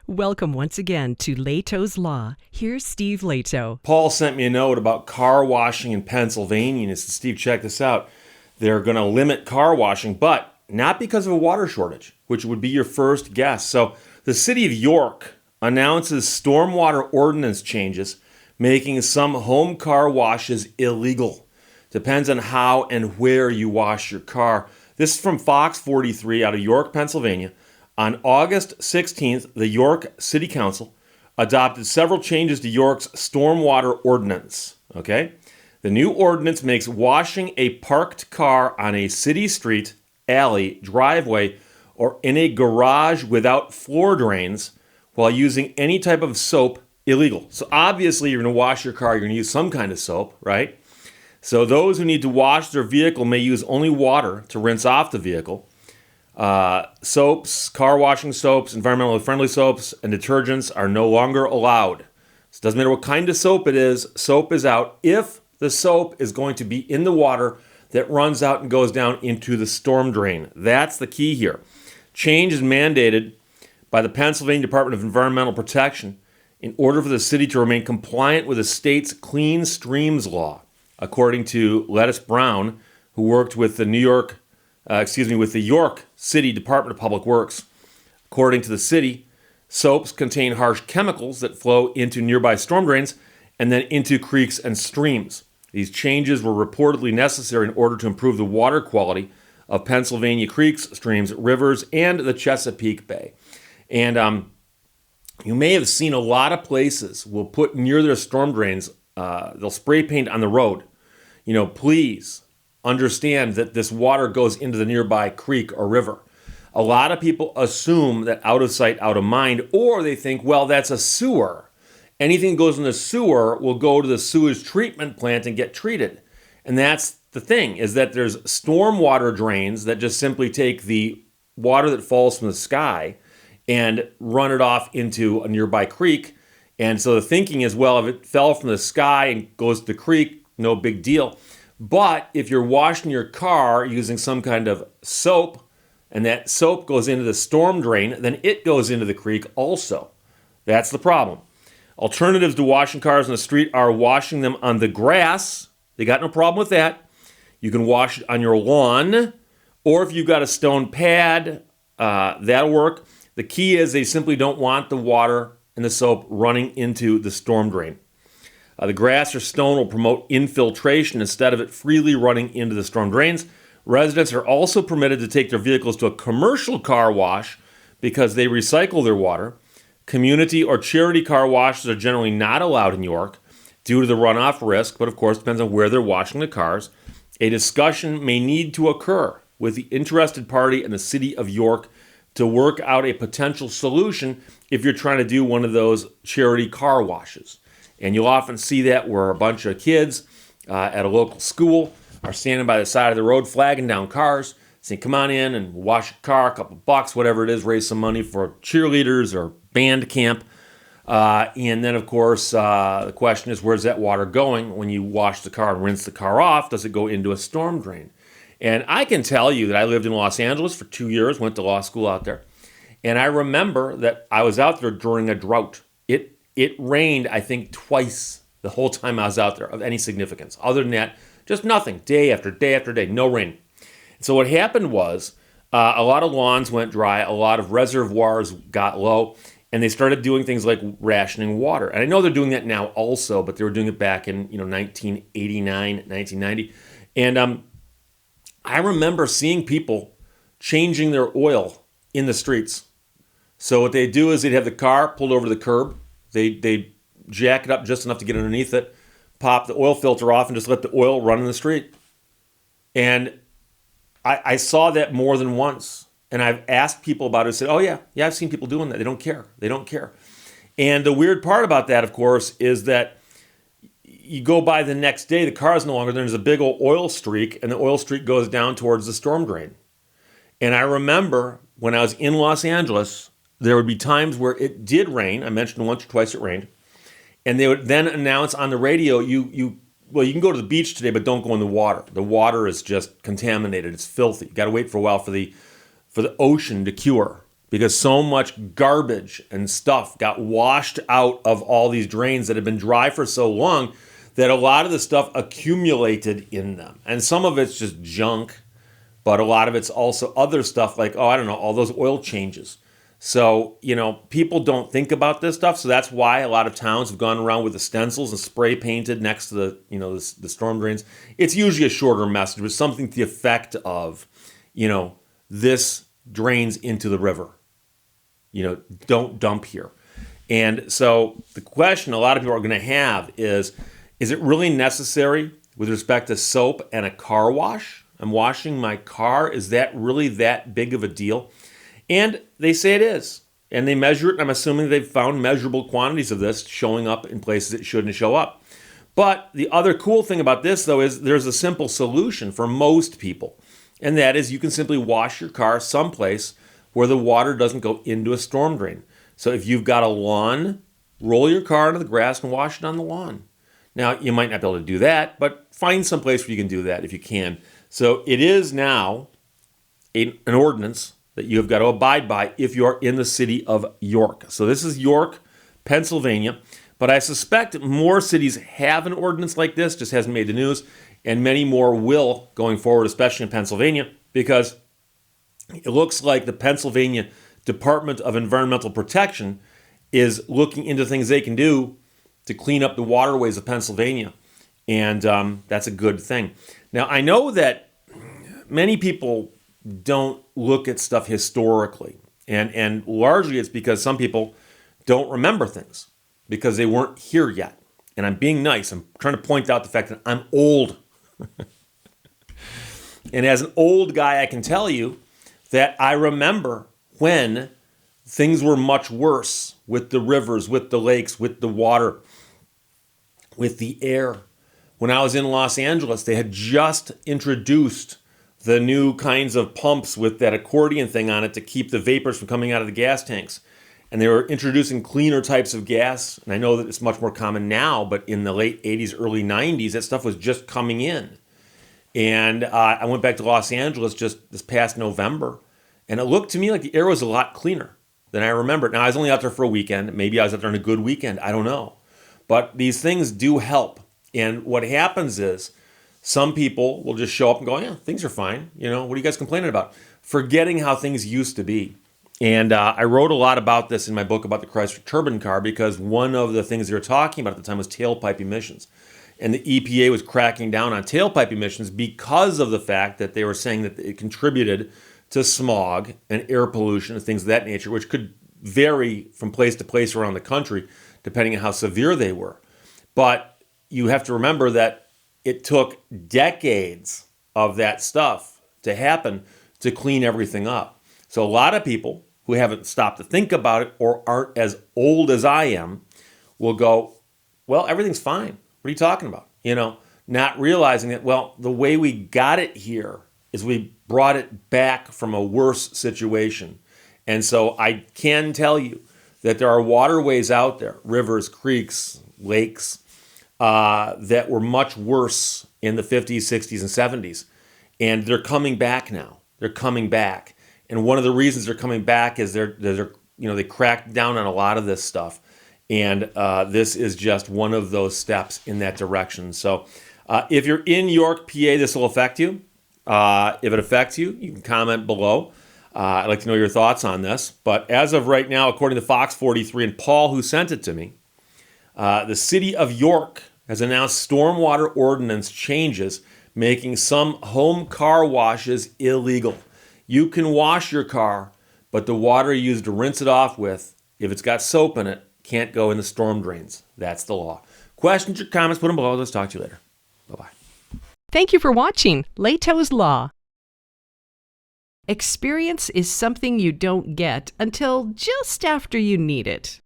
Welcome once again to Lehto's Law. Here's Steve Lehto. Paul sent me a note about car washing in Pennsylvania, and he said, Steve, check this out. They're going to limit car washing, but not because of a water shortage, which would be your first guess. So the city of York announces stormwater ordinance changes, making some home car washes illegal. Depends on how and where you wash your car. This is from Fox 43 out of York, Pennsylvania. On August 16th, the York City Council adopted several changes to York's stormwater ordinance. Okay? The new ordinance makes washing a parked car on a city street, alley, driveway, or in a garage without floor drains while using any type of soap illegal. So obviously you're going to wash your car, you're going to use some kind of soap, right? So those who need to wash their vehicle may use only water to rinse off the vehicle. Soaps, car washing soaps, environmentally friendly soaps, and detergents are no longer allowed. So it doesn't matter what kind of soap it is, soap is out if the soap is going to be in the water that runs out and goes down into the storm drain. That's the key here. Change is mandated by the Pennsylvania Department of Environmental Protection in order for the city to remain compliant with the state's Clean Streams Law, according to Lettuce Brown, who worked with the York City Department of Public Works. According to the city, soaps contain harsh chemicals that flow into nearby storm drains and then into creeks and streams. These changes were reportedly necessary in order to improve the water quality of Pennsylvania creeks, streams, rivers, and the Chesapeake Bay. And you may have seen a lot of places will put near their storm drains, they'll spray paint on the road. Please understand that this water goes into the nearby creek or river. A lot of people assume that out of sight, out of mind, or they think, well, that's a sewer. Anything that goes in the sewer will go to the sewage treatment plant and get treated. And that's the thing, is that there's stormwater drains that just simply take the water that falls from the sky and run it off into a nearby creek. And so the thinking is, well, if it fell from the sky and goes to the creek, no big deal. But if you're washing your car using some kind of soap, and that soap goes into the storm drain, then it goes into the creek also. That's the problem. Alternatives to washing cars on the street are washing them on the grass. They got no problem with that. You can wash it on your lawn, or if you've got a stone pad, that'll work. The key is they simply don't want the water and the soap running into the storm drain. The grass or stone will promote infiltration instead of it freely running into the storm drains. Residents are also permitted to take their vehicles to a commercial car wash because they recycle their water. Community or charity car washes are generally not allowed in York due to the runoff risk, but of course depends on where they're washing the cars. A discussion may need to occur with the interested party and the city of York to work out a potential solution if you're trying to do one of those charity car washes. And you'll often see that where a bunch of kids at a local school are standing by the side of the road flagging down cars, saying, come on in and wash a car, a couple bucks, whatever it is, raise some money for cheerleaders or band camp. And then, of course, the question is, where's that water going when you wash the car and rinse the car off? Does it go into a storm drain? And I can tell you that I lived in Los Angeles for 2 years, went to law school out there. And I remember that I was out there during a drought. It rained, I think, twice the whole time I was out there of any significance. Other than that, just nothing, day after day after day, no rain. So what happened was a lot of lawns went dry, a lot of reservoirs got low, and they started doing things like rationing water. And I know they're doing that now also, but they were doing it back in 1989, 1990. And I remember seeing people changing their oil in the streets. So what they do is they'd have the car pulled over to the curb. They jack it up just enough to get underneath it, pop the oil filter off, and just let the oil run in the street. And I saw that more than once. And I've asked people about it and said, oh, yeah, I've seen people doing that. They don't care. And the weird part about that, of course, is that you go by the next day, the car is no longer there. There's a big old oil streak, and the oil streak goes down towards the storm drain. And I remember when I was in Los Angeles, there would be times where it did rain. I mentioned once or twice it rained. And they would then announce on the radio, you can go to the beach today, but don't go in the water. The water is just contaminated. It's filthy. You got to wait for a while for the ocean to cure because so much garbage and stuff got washed out of all these drains that had been dry for so long that a lot of the stuff accumulated in them. And some of it's just junk, but a lot of it's also other stuff like, all those oil changes. So, people don't think about this stuff. So that's why a lot of towns have gone around with the stencils and spray painted next to the storm drains. It's usually a shorter message, but something to the effect of, this drains into the river. Don't dump here. And so the question a lot of people are going to have is it really necessary with respect to soap and a car wash? I'm washing my car. Is that really that big of a deal? And they say it is. And they measure it. I'm assuming they've found measurable quantities of this showing up in places it shouldn't show up. But the other cool thing about this, though, is there's a simple solution for most people. And that is you can simply wash your car someplace where the water doesn't go into a storm drain. So if you've got a lawn, roll your car into the grass and wash it on the lawn. Now, you might not be able to do that, but find some place where you can do that if you can. So it is now an ordinance that you have got to abide by if you are in the city of York. So this is York, Pennsylvania. But I suspect more cities have an ordinance like this, just hasn't made the news, and many more will going forward, especially in Pennsylvania, because it looks like the Pennsylvania Department of Environmental Protection is looking into things they can do to clean up the waterways of Pennsylvania. And that's a good thing. Now, I know that many people don't look at stuff historically. And largely it's because some people don't remember things because they weren't here yet. And I'm being nice. I'm trying to point out the fact that I'm old. And as an old guy, I can tell you that I remember when things were much worse with the rivers, with the lakes, with the water, with the air. When I was in Los Angeles, they had just introduced the new kinds of pumps with that accordion thing on it to keep the vapors from coming out of the gas tanks. And they were introducing cleaner types of gas. And I know that it's much more common now, but in the late 80s, early 90s, that stuff was just coming in. And I went back to Los Angeles just this past November, and it looked to me like the air was a lot cleaner than I remembered. Now, I was only out there for a weekend. Maybe I was out there on a good weekend. I don't know. But these things do help. And what happens is some people will just show up and go, yeah, things are fine. What are you guys complaining about? Forgetting how things used to be. And I wrote a lot about this in my book about the Chrysler Turbine car because one of the things they were talking about at the time was tailpipe emissions. And the EPA was cracking down on tailpipe emissions because of the fact that they were saying that it contributed to smog and air pollution and things of that nature, which could vary from place to place around the country, depending on how severe they were. But you have to remember that it took decades of that stuff to happen to clean everything up. So a lot of people who haven't stopped to think about it or aren't as old as I am will go, well, everything's fine. What are you talking about? Not realizing that, well, the way we got it here is we brought it back from a worse situation. And so I can tell you that there are waterways out there, rivers, creeks, lakes, that were much worse in the 50s, 60s, and 70s. And they're coming back now. They're coming back. And one of the reasons they're coming back is they cracked down on a lot of this stuff. And this is just one of those steps in that direction. So if you're in York, PA, this will affect you. If it affects you, you can comment below. I'd like to know your thoughts on this. But as of right now, according to Fox 43 and Paul, who sent it to me, the city of York has announced stormwater ordinance changes, making some home car washes illegal. You can wash your car, but the water you use to rinse it off with, if it's got soap in it, can't go in the storm drains. That's the law. Questions or comments, put them below. Let's talk to you later. Bye-bye. Thank you for watching Lehto's Law. Experience is something you don't get until just after you need it.